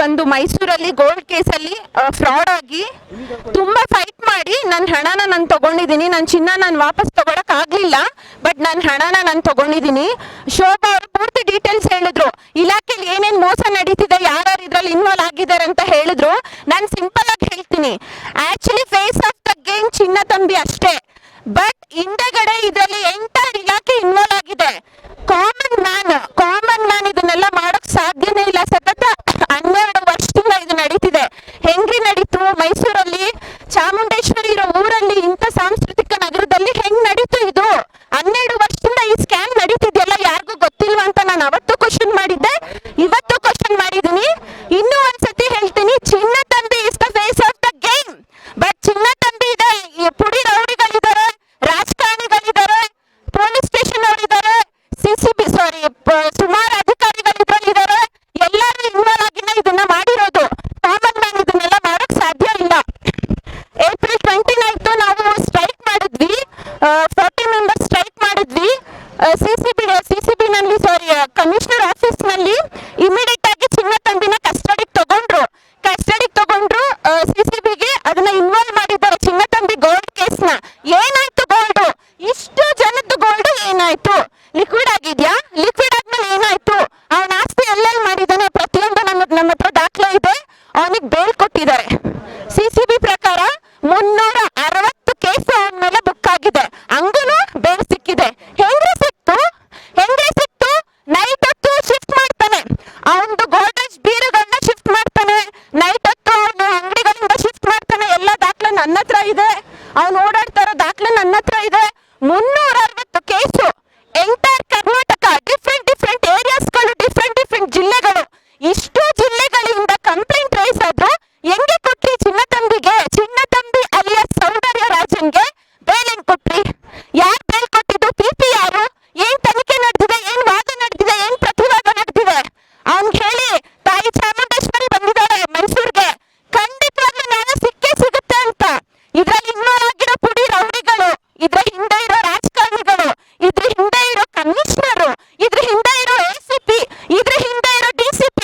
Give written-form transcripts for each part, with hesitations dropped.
ಒಂದು ಮೈಸೂರಲ್ಲಿ ಗೋಲ್ಡ್ ಕೇಸಲ್ಲಿ ಫ್ರಾಡ್ ಆಗಿ ತುಂಬಾ ಫೈಟ್ ಮಾಡಿ ನನ್ನ ಹಣನ ನಾನು ತಗೊಂಡಿದ್ದೀನಿ. ನನ್ನ ಚಿನ್ನ ನಾನು ವಾಪಸ್ ತಗೊಳಕ್ ಆಗ್ಲಿಲ್ಲ, ಬಟ್ ನನ್ನ ಹಣನ ನಾನು ತಗೊಂಡಿದ್ದೀನಿ. ಶೋಭಾ ಅವರು ಪೂರ್ತಿ ಡೀಟೇಲ್ಸ್ ಹೇಳಿದ್ರು, ಇಲಾಖೆಯಲ್ಲಿ ಏನೇನ್ ಮೋಸ ನಡೀತಿದೆ, ಯಾರ್ಯಾರು ಇದ್ರಲ್ಲಿ ಇನ್ವಾಲ್ವ್ ಆಗಿದ್ದಾರೆ ಅಂತ ಹೇಳಿದ್ರು. ನಾನು ಸಿಂಪಲ್ ಆಗಿ ಹೇಳ್ತೀನಿ, actually face of the game Chinna Thambi ಅಷ್ಟೇ, ಬಟ್ ಹಿಂದೆಗಡೆ ಇದರಲ್ಲಿ ಎಂಟೈರ್ ಇಲಾಖೆ ಇನ್ವಾಲ್ವ್ ಆಗಿದೆ. ಕಾಮನ್ ಮ್ಯಾನ್ ಇದನ್ನೆಲ್ಲ ಮಾಡಕ್ ಸಾಧ್ಯನೇ ಇಲ್ಲ. ಸತತ 12 ವರ್ಷದಿಂದ ಇದು ನಡೀತಿದೆ. ಹೆಂಗ್ರಿ ನಡೀತು ಮೈಸೂರಲ್ಲಿ, ಚಾಮುಂಡೇಶ್ವರಿ ಇರೋ ಊರಲ್ಲಿ, ಇಂಥ ಸಾಂಸ್ಕೃತಿಕ ನಗರದಲ್ಲಿ ಹೆಂಗ್ ನಡೀತು ಇದು? 12 ವರ್ಷದಿಂದ ಈ ಸ್ಕ್ಯಾಮ್ ನಡೀತಿದೆಯಲ್ಲ, ಯಾರಿಗೂ ಗೊತ್ತಿಲ್ವಾ ಅಂತ ನಾನು ಅವತ್ತು ಕ್ವಶನ್ ಮಾಡಿದ್ದೆ, ಇವತ್ತು ಕ್ವಶನ್ ಮಾಡಿದ್ದೀನಿ. ಇನ್ನೂ ಒಂದ್ಸತಿ ಹೇಳ್ತೀನಿ, Chinna Thambi is the face of the game. But Chinna Thambi ಇದೆ, ಪುಡಿ ರೌಡಿಗಳಿದ್ದಾರೆ, ರಾಜಕಾರಣಿಗಳಿದ್ದಾರೆ, ಪೊಲೀಸ್ ಸ್ಟೇಷನ್ ಅವರಿದ್ದಾರೆ, ಸಿಸಿಬಿ ಸುಮಾರು ಅಧಿಕಾರಿಗಳಿದ್ದಾರೆ, ಎಲ್ಲರೂ ಇನ್ವಾಲ್ವ್ ಆಗಿನ ಇದನ್ನ ಮಾಡಿರೋದು. ಕಾಮನ್ ಮ್ಯಾನ್ ಇದನ್ನೆಲ್ಲ ಮಾಡಕ್ ಸಾಧ್ಯ ಇಲ್ಲ. ಏಪ್ರಿಲ್ 29 ನಾವು ಸ್ಟ್ರೈಕ್ ಮಾಡಿದ್ವಿ, 40 ಮೆಂಬರ್ಸ್ ಸ್ಟ್ರೈಕ್ ಮಾಡಿದ್ವಿ. ಸಿಸಿಬಿ ನಲ್ಲಿ ಕಮಿಷನರ್ ಆಫೀಸ್ ನಲ್ಲಿ ಇಮಿಡಿಯೇಟ್ ಆಗಿ ಚಿನ್ನ ತಂಬಿನ ಕಸ್ಟಡಿಗೆ ತಗೊಂಡ್ರು. ಸಿಸಿಬಿಗೆ ಅದನ್ನ ಇನ್ವಾಲ್ವ್ ಮಾಡಿದ್ದಾರೆ, ಚಿನ್ನ ತಂಬಿ ಗೋಲ್ಡ್ ಕೇಸ್ ನ. ಏನಾಯ್ತು ಗೋಲ್ಡ್? ಇಷ್ಟು ಜನದ್ದು ಗೋಲ್ಡ್ ಏನಾಯ್ತು? ಲಿಕ್ವಿಡ್ ಆಗಿದ್ಯಾ? ಲಿಕ್ವಿಡ್ ಆದ್ಮೇಲೆ ಏನಾಯ್ತು? ಅವನ ಆಸ್ತಿ ಎಲ್ಲೆಲ್ಲಿ ಮಾಡಿದ್ದಾನೆ ಪ್ರತಿಯೊಂದು ನಮ್ಮ ಹತ್ರ ದಾಖಲೆ ಇದೆ. ಅವನಿಗೆ ಬೇಲ್ ಕೊಟ್ಟಿದ್ದಾರೆ. ಸಿಸಿಬಿ ಪ್ರಕಾರ 360 ಕೇಸ್ ಅವನ ಮೇಲೆ ಬುಕ್ ಆಗಿದೆ. ಹಂಗೂನು ಬೇಲ್ ಸಿಕ್ಕಿದೆ. ಹೆಂಗೆ ಸಿಕ್ತು? ನೈಟ್ ಹೊತ್ತು ಶಿಫ್ಟ್ ಮಾಡ್ತಾನೆ, ಅವನದು ಗೋಲ್ಡೇಜ್ ಬೀರುಗಳನ್ನ ಶಿಫ್ಟ್ ಮಾಡ್ತಾನೆ, ನೈಟ್ ಹೊತ್ತು ಅವನು ಅಂಗಡಿಗಳಿಂದ ಶಿಫ್ಟ್ ಮಾಡ್ತಾನೆ. ಎಲ್ಲ ದಾಖಲೆ ನನ್ನ ಹತ್ರ ಇದೆ, ಅವನು ಓಡಾಡ್ತಾ ಇರೋ ದಾಖಲೆ ನನ್ನ ಹತ್ರ ಇದೆ. 360 ಕೇಸು, ಎಂಟೈರ್ ಕರ್ನಾಟಕ, ಡಿಫ್ರೆಂಟ್ ಏರಿಯಾಸ್ಗಳು, ಡಿಫ್ರೆಂಟ್ ಜಿಲ್ಲೆಗಳು. ಇಷ್ಟು ಜಿಲ್ಲೆಗಳಿಂದ ಕಂಪ್ಲೇಂಟ್ ರೈಸ್ ಆದ್ರು. ಹೆಂಗೆ ಕೊಟ್ರಿ ಚಿನ್ನ ತಂಬಿಗೆ? ಚಿನ್ನ ತಂಬಿ ಅಲಿಯಾಸ್ ಸೌಂದರ್ಯ ರಾಜನ್ಗೆ ಬೇಲ್ ಹೆಂಗ್ ಕೊಟ್ರಿ? ಯಾರು ಬೇಲ್ ಕೊಟ್ಟಿದ್ದು? ಪಿಪಿ ಯಾರು? ಏನ್ ತನಿಖೆ ನಡೆದಿದೆ? ಏನ್ ವಾದ ನಡೆದಿದೆ? ಏನ್ ಪ್ರತಿವಾದ ನಡೆದಿದೆ? ಅವ್ನ್ ಹೇಳಿ, ತಾಯಿ ಚಾಮುಂಡೇಶ್ವರಿ ಬಂದಿದ್ದಾರೆ ಮೈಸೂರಿಗೆ, ಖಂಡಿತವಾಗ್ಲೂ ನ್ಯಾಯ ಸಿಕ್ಕೇ ಸಿಗುತ್ತೆ ಅಂತ. ಇದ್ರಲ್ಲಿ ಇನ್ವಾಲ್ವ್ ಆಗಿರೋ ಪುಡಿ ರೌಡಿಗಳು, ಇದ್ರ ಹಿಂದೆ ಇರೋ ರಾಜಕಾರಣಿಗಳು, ಇದ್ರ ಹಿಂದೆ ಇರೋ ಕಮಿಷನರ್, ಇದ್ರ ಹಿಂದೆ ಇರೋ ACP, ಇದ್ರ ಹಿಂದೆ ಇರೋ DCP,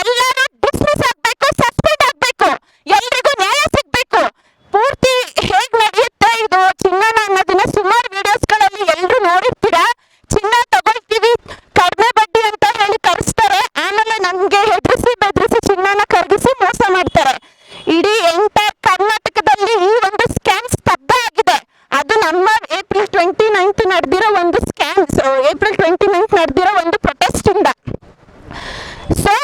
ಎಲ್ಲರೂ ಡಿಸ್ಮಿಸ್ ಆಗ್ಬೇಕು, ಸಸ್ಪೆಂಡ್ ಆಗ್ಬೇಕು, ಎಲ್ರಿಗೂ ನ್ಯಾಯ ಸಿಗ್ಬೇಕು. ಪೂರ್ತಿ ಹೇಗ್ ನಡೆಯುತ್ತೆ ಇದು ಚಿನ್ನನ ಅನ್ನೋದನ್ನ ಸುಮಾರು ವಿಡಿಯೋಸ್ಗಳಲ್ಲಿ ಎಲ್ರು ನೋಡಿರ್ತೀರಾ. ಚಿನ್ನ ತಗೊಳ್ತೀವಿ, ಕಡಿಮೆ ಬಡ್ಡಿ ಅಂತ ಹೇಳಿ ಕರೆಸ್ತಾರೆ, ಆಮೇಲೆ ನಮ್ಗೆ ಹೆದರಿಸಿ ಬೆದರಿಸಿ ಚಿನ್ನನ ಕರಗಿಸಿ ಮೋಸ ಮಾಡ್ತಾರೆ. ಇಡೀ ಎಂಟೈರ್ ಕರ್ನಾಟಕದಲ್ಲಿ ಈ ಒಂದು ಸ್ಕ್ಯಾಮ್ ಸ್ತಬ್ಧ ಆಗಿದೆ. ಅದು ನಮ್ಮ ಏಪ್ರಿಲ್ 29 ನಡೆದಿರೋ ಒಂದು ಸ್ಕ್ಯಾಮ್, ಏಪ್ರಿಲ್ 29 ನಡೆದಿರೋ ಒಂದು ಪ್ರೊಟೆಸ್ಟ್ ಇಂದ. ಸೊ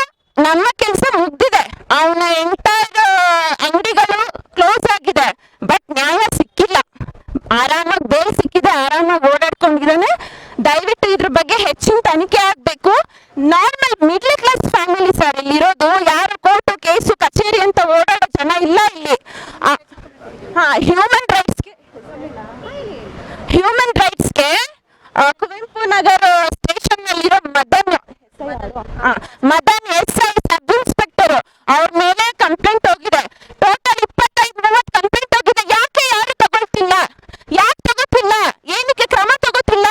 ನಮ್ಮ ಕೆಲಸ ಮುಗ್ದಿದೆ. ಅವನ ಎಂಟೈರ್ ಅಂಗಡಿಗಳು ಕ್ಲೋಸ್ ಆಗಿದೆ, ಬಟ್ ನ್ಯಾಯ ಸಿಕ್ಕಿಲ್ಲ. ಆರಾಮಾಗಿ ಬೇಲ್ ಸಿಕ್ಕಿದೆ, ಆರಾಮಾಗಿ ಓಡಾಡ್ಕೊಂಡಿದ್ದಾನೆ. ದಯವಿಟ್ಟು ಇದ್ರ ಬಗ್ಗೆ ಹೆಚ್ಚಿನ ತನಿಖೆ ಆಗ್ಬೇಕು. Normal middle class family sir ಇಲ್ಲಿರೋದು. ಯಾರು ಕೋರ್ಟು ಕೇಸು ಕಚೇರಿ ಅಂತ ಓಡಾಡೋ ಜನ ಇಲ್ಲ ಇಲ್ಲಿ. ಹ್ಯೂಮನ್ ರೈಟ್ಸ್ಗೆ ಕುವೆಂಪು ನಗರ ಸ್ಟೇಷನ್ ನಲ್ಲಿರೋ ಮದನ್ SI ಸಬ್ ಇನ್ಸ್ಪೆಕ್ಟರ್ ಅವ್ರ ಮೇಲೆ ಕಂಪ್ಲೇಂಟ್ ಹೋಗಿದೆ. ಟೋಟಲ್ 25-30 ಕಂಪ್ಲೇಂಟ್ ಹೋಗಿದೆ. ಯಾಕೆ ಯಾರು ತಗೊಳ್ತಿಲ್ಲ? ಏನಕ್ಕೆ ಕ್ರಮ ತಗೋತಿಲ್ಲ?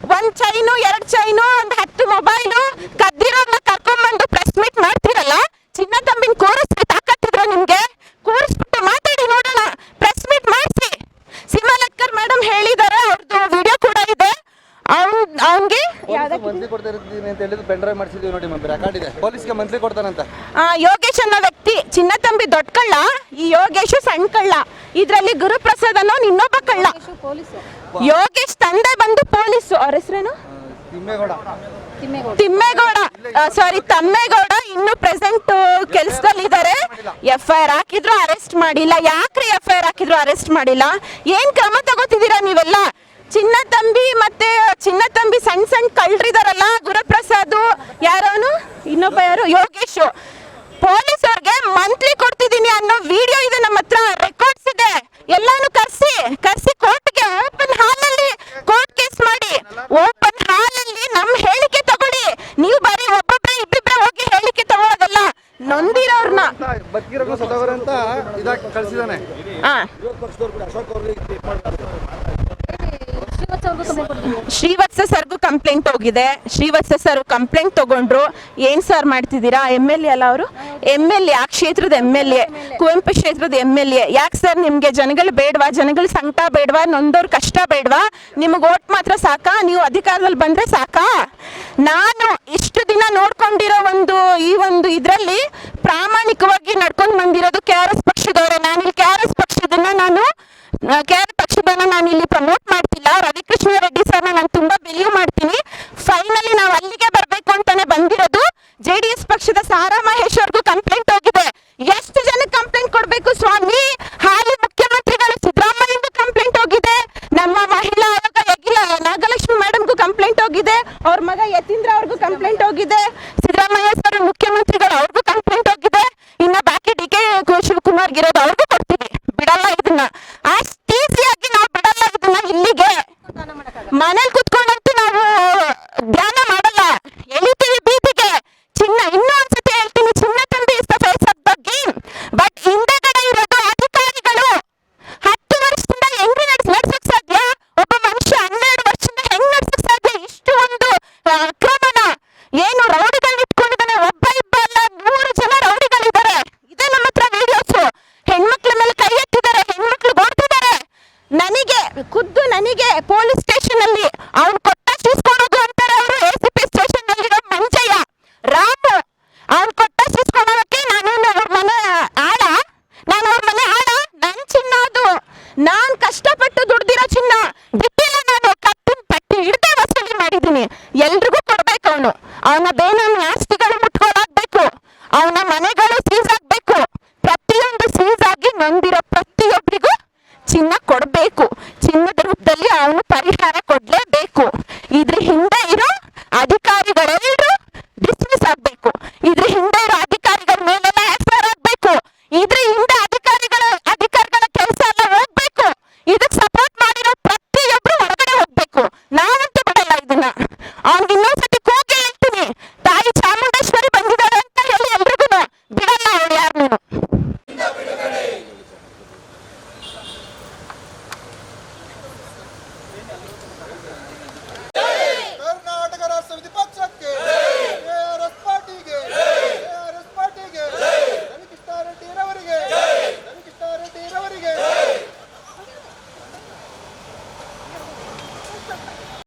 1 ಚೈನು, 2 ಚೈನು, 10 ಮೊಬೈಲು ಕದ್ದಿರೋರ್ನ ಕರ್ಕೊಂಡ್ಬಂದು ಪ್ರೆಸ್ ಮೀಟ್ ಮಾಡ್ತಿರಲ್ಲ. ಚಿನ್ನ ತಂಬಿನ ಕೂರಿಸಿ ತಾಕತ್ತಿದ್ರ ನಿಮ್ಗೆ? ಕೂರಿಸ್ಬಿಟ್ಟು ಮಾತಾಡಿ ನೋಡೋಣ, ಪ್ರೆಸ್ ಮೀಟ್ ಮಾಡಿಸಿ. ಸಿಮಲಕ್ಕರ್ ಮೇಡಮ್ ಹೇಳಿದಾರೆ, ಅವ್ರದ್ದು ವಿಡಿಯೋ ಕೂಡ ಇದೆ. ಅವನ್ಗೆ ಯೋಗೇಶ್ ಅನ್ನೋ ವ್ಯಕ್ತಿ ಚಿನ್ನ ತಂಬಿ ದೊಡ್ಡ ಕಳ್ಳ, ಈ ಯೋಗೇಶ್ ಸಣ್ಣ ಕಳ್ಳ. ಇದ್ರಲ್ಲಿ ಗುರುಪ್ರಸಾದ್ ಅನ್ನೋ ಇನ್ನೊಬ್ಬ ಕಳ್ಳ. ಯೋಗೇಶ್ ತಂದೆ ಬಂದು ಪೊಲೀಸು. ಅವ್ರ ಹೆಸರೇನು? ತಮ್ಮೇಗೌಡ ಇನ್ನು ಪ್ರೆಸೆಂಟ್ ಕೆಲ್ಸದಲ್ಲಿ ಇದ್ದಾರೆ. FIR ಹಾಕಿದ್ರು, ಅರೆಸ್ಟ್ ಮಾಡಿಲ್ಲ. ಯಾಕ್ರಿ FIR ಹಾಕಿದ್ರು, ಅರೆಸ್ಟ್ ಮಾಡಿಲ್ಲ? ಏನ್ ಕ್ರಮ ತಗೋತಿದ್ದೀರಾ ನೀವೆಲ್ಲ? ಚಿನ್ನ ತಂಬಿ ಸಣ್ಣ ಕಳ್ರಿದಾರಲ್ಲ, ಗುರುಪ್ರಸಾದ್, ಯಾರೋನು ಇನ್ನೊಬ್ಬ ಯಾರು ಯೋಗೇಶ್. ಪೊಲೀಸರಿಗೆ ಮಂತ್ಲಿ ಕೊಡ್ತಿದ್ದೀನಿ ಅನ್ನೋ ವಿಡಿಯೋ ಇದೆ ನಮ್ಮ ಹತ್ರ, ರೆಕಾರ್ಡ್ಸ್ ಇದೆ. ಎಲ್ಲಾನು ಕರ್ಸಿ ಕೋರ್ಟ್ಗೆ ಓಪನ್ ಹಾಲಲ್ಲಿ ಕೋರ್ಟ್ ಕೇಸ್ ಮಾಡಿ, ಓಪನ್ ಹಾಲಲ್ಲಿ ನಮ್ ಹೇಳಿಕೆ ತಗೊಳ್ಳಿ. ನೀವು ಬರೀ ಒಬ್ಬೊಬ್ರೆ ಇಬ್ಬಿಬ್ರೆ ಹೋಗಿ ಹೇಳಿಕೆ ತಗೊಳ್ಳೋದಲ್ಲ, ನೊಂದಿರೋರ್ನ ಶ್ರೀವತ್ಸ ಸರ್ಗೂ ಕಂಪ್ಲೇಂಟ್ ಹೋಗಿದೆ. ಶ್ರೀವತ್ಸ ಸರ್ ಕಂಪ್ಲೇಂಟ್ ತಗೊಂಡ್ರು. ಏನ್ ಸರ್ ಮಾಡ್ತಿದ್ದೀರಾ? MLA ಅಲ್ಲ ಅವರು, MLA ಆ ಕ್ಷೇತ್ರದ MLA, ಕುವೆಂಪು ಕ್ಷೇತ್ರದ MLA. ಯಾಕೆ ಸರ್ ನಿಮ್ಗೆ ಜನಗಳು ಬೇಡವಾ? ಜನಗಳ ಸಂಕಟ ಬೇಡವಾ? ನೊಂದವ್ರ ಕಷ್ಟ ಬೇಡವಾ? ನಿಮ್ಗೆ ಓಟ್ ಮಾತ್ರ ಸಾಕಾ? ನೀವು ಅಧಿಕಾರದಲ್ಲಿ ಬಂದ್ರೆ ಸಾಕಾ? ನಾನು ಇಷ್ಟು ದಿನ ನೋಡ್ಕೊಂಡಿರೋ ಈ ಒಂದು ಇದ್ರಲ್ಲಿ ಪ್ರಾಮಾಣಿಕವಾಗಿ ನಡ್ಕೊಂಡು ಬಂದಿರೋದು KRS ಪಕ್ಷದವರೇ. ನಾನು ಇಲ್ಲಿ KRS ಪಕ್ಷದನ್ನ ನಾನು ಇಲ್ಲಿ ಪ್ರಮೋಟ್ ಮಾಡ್ತಿಲ್ಲ. ರವಿಕೃಷ್ಣ ರೆಡ್ಡಿ ಸರ್ನ ನಾನು ತುಂಬಾ ಬಿಲೀವ್ ಮಾಡ್ತೀನಿ. ಫೈನಲಿ ನಾವು ಅಲ್ಲಿಗೆ ಬರ್ಬೇಕು ಅಂತಾನೆ ಬಂದಿರೋದು. JDS ಪಕ್ಷದ ಸಾರಾ ಮಹೇಶ್ ಅವ್ರಿಗೂ ಕಂಪ್ಲೇಂಟ್ ಹೋಗಿದೆ. ಎಷ್ಟು ಜನಕ್ಕೆ ಕಂಪ್ಲೇಂಟ್ ಕೊಡ್ಬೇಕು ಸ್ವಾಮಿ? ಹಾಲಿ ಮುಖ್ಯಮಂತ್ರಿಗಳು ಸಿದ್ದರಾಮಯ್ಯಗೂ ಕಂಪ್ಲೇಂಟ್ ಹೋಗಿದೆ. ನಮ್ಮ ಮಹಿಳಾ ಆಯೋಗ ನಾಗಲಕ್ಷ್ಮಿ ಮೇಡಮ್ಗೂ ಕಂಪ್ಲೇಂಟ್ ಹೋಗಿದೆ. ಅವ್ರ ಮಗ ಯತೀಂದ್ರ ಅವ್ರಿಗೂ ಕಂಪ್ಲೇಂಟ್ ಹೋಗಿದೆ. ಸಿದ್ದರಾಮಯ್ಯ ಸರ್ ಮುಖ್ಯಮಂತ್ರಿಗಳು ಅವ್ರಿಗೂ ಕಂಪ್ಲೇಂಟ್ ಹೋಗಿದೆ. ಇನ್ನ ಬಾಕಿ DK ಶಿವಕುಮಾರ್ ಗಿರೋದು ಅವ್ರಿಗೂ ಕೊಡ್ತೀವಿ. ಬಿಡಲ್ಲ ಇದನ್ನ, ಅಷ್ಟು ಈಸಿಯಾಗಿ ನಾವು ಬಿಡಲ್ಲ ಇದನ್ನ. ಇಲ್ಲಿಗೆ ಮನೇಲಿ ಕುತ್ಕೊಂಡಂತೂ ನಾವು ಧ್ಯಾನ ಮಾಡಲ್ಲ, ಎಳಿತೀವಿ ಬೀದಿಗೆ. ಇನ್ನೂ ಒಂದ್ಸತಿ ಹೇಳ್ತೀನಿ, ಚಿನ್ನ ತಂದೆ is the face of the game. But ಹಿಂದೆಗಡೆ ಇರೋದು ಅಧಿಕಾರಿಗಳು. 10 ವರ್ಷದಿಂದ ಹೆಂಗ್ ನಡ್ಸಕ್ ಸಾಧ್ಯ? ಒಬ್ಬ ಮನುಷ್ಯ 12 ವರ್ಷದಿಂದ ಹೆಂಗ್ ನಡ್ಸಕ್ ಸಾಧ್ಯ? ಇಷ್ಟು ಒಂದು ಅಕ್ರಮನ ಏನು ರೌಡಿಗಳನ್ನ ಇಟ್ಕೊಂಡಿದ್ದಾನೆ. ಒಬ್ಬ ಇಬ್ಬ ಅಲ್ಲ, 100 ಜನ ರೌಡಿಗಳಿದ್ದಾರೆ. ಇದೆ ನಮ್ಮ ಹತ್ರ ವಿಡಿಯೋಸು. ಹೆಣ್ಮಕ್ಳ ಮೇಲೆ ಕೈ ಎತ್ತಿದ್ದಾರೆ, ಹೆಣ್ಮಕ್ಳು ಓಡ್ತಿದ್ದಾರೆ. ನನಗೆ